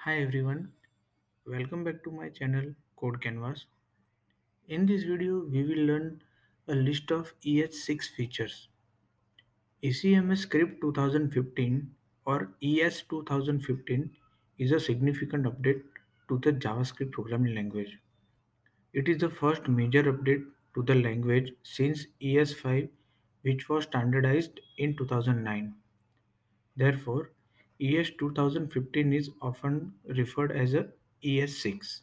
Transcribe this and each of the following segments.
Hi everyone, welcome back to my channel Code Canvas. In this video, we will learn a list of ES6 features. ECMS Script 2015 or ES 2015 is a significant update to the JavaScript programming language. It is the first major update to the language since ES5, which was standardized in 2009. Therefore, ES 2015 is often referred as a ES6.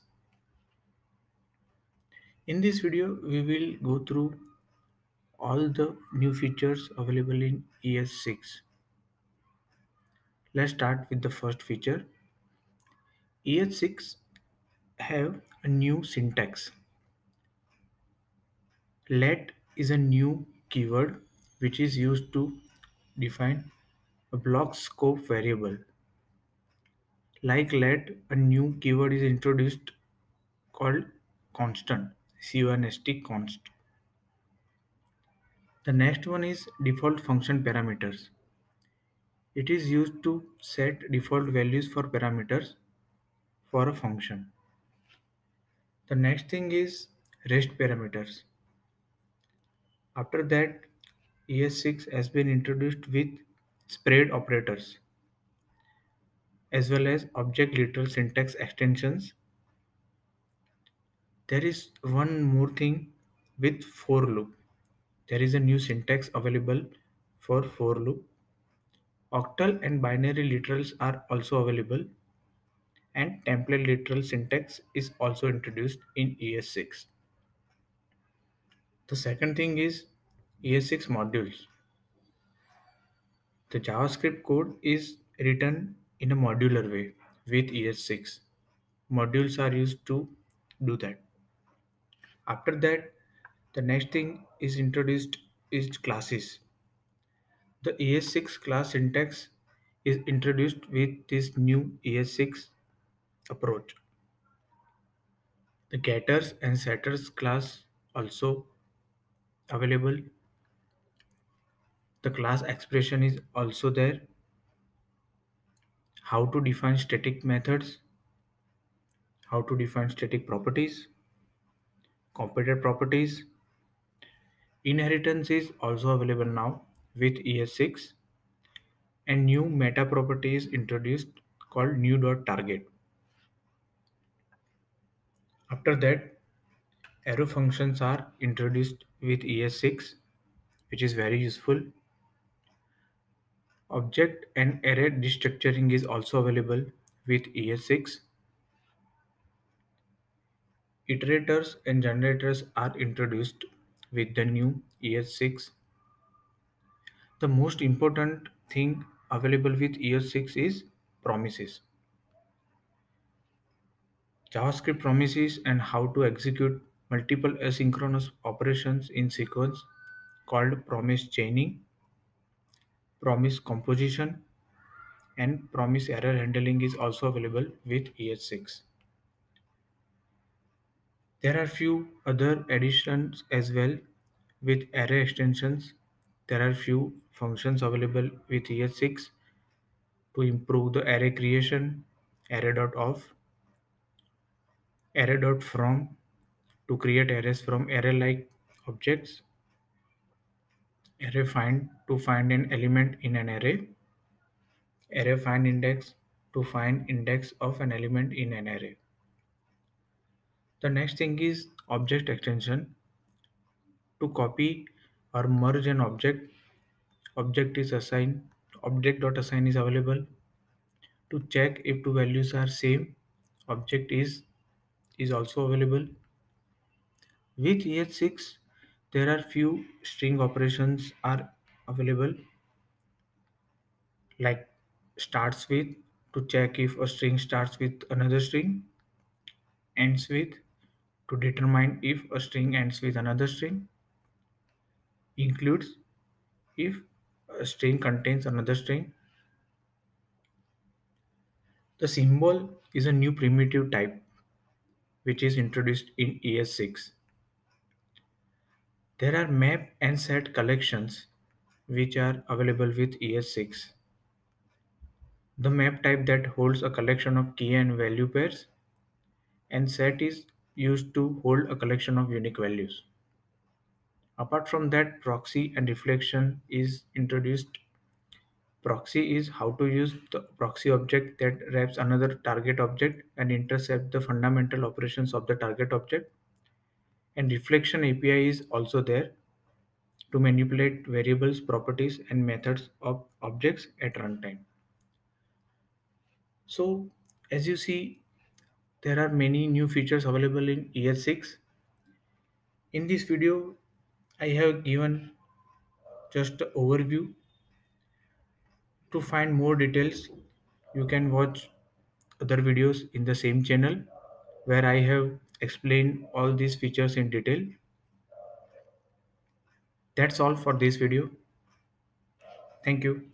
In this video, we will go through all the new features available in ES6. Let's start with the first feature. ES6 have a new syntax. Let is a new keyword which is used to define a block scope variable. Like let, a new keyword is introduced called constant, const. The next one is default function parameters. It is used to set default values for parameters for a function. The next thing is REST parameters. After that, ES6 has been introduced with spread operators as well as object literal syntax extensions. There is one more thing with for loop. There is a new syntax available for for loop. Octal and binary literals are also available, and template literal syntax is also introduced in ES6. The second thing is ES6 modules. The JavaScript code is written in a modular way with ES6. Modules are used to do that. After that, the next thing is introduced is classes. The ES6 class syntax is introduced with this new ES6 approach. The getters and setters class also available. The class expression is also there. How to define static methods, how to define static properties, completed properties. Inheritance is also available now with ES6, and new meta property is introduced called new.target. After that, arrow functions are introduced with ES6, which is very useful. Object and array destructuring is also available with ES6. Iterators and generators are introduced with the new ES6. The most important thing available with ES6 is promises. JavaScript promises and how to execute multiple asynchronous operations in sequence called promise chaining, promise composition, and promise error handling is also available with ES6. There are few other additions as well with array extensions. There are few functions available with ES6 to improve the array creation, array.of, array.from to create arrays from array-like objects, array find to find an element in an array, array find index to find index of an element in an array. The next thing is object extension. To copy or merge an object, object is assigned, object.assign is available. To check if two values are same, object is also available. With EH6, there are few string operations are available, like starts with to check if a string starts with another string, ends with to determine if a string ends with another string, includes if a string contains another string. The symbol is a new primitive type which is introduced in ES6. There are map and set collections which are available with ES6. The map type that holds a collection of key and value pairs, and set is used to hold a collection of unique values. Apart from that, proxy and reflection is introduced. Proxy is how to use the proxy object that wraps another target object and intercept the fundamental operations of the target object. And reflection API is also there to manipulate variables, properties, and methods of objects at runtime. So, as you see, there are many new features available in ES6. In this video, I have given just an overview. To find more details, you can watch other videos in the same channel where I have explained all these features in detail. That's all for this video. Thank you.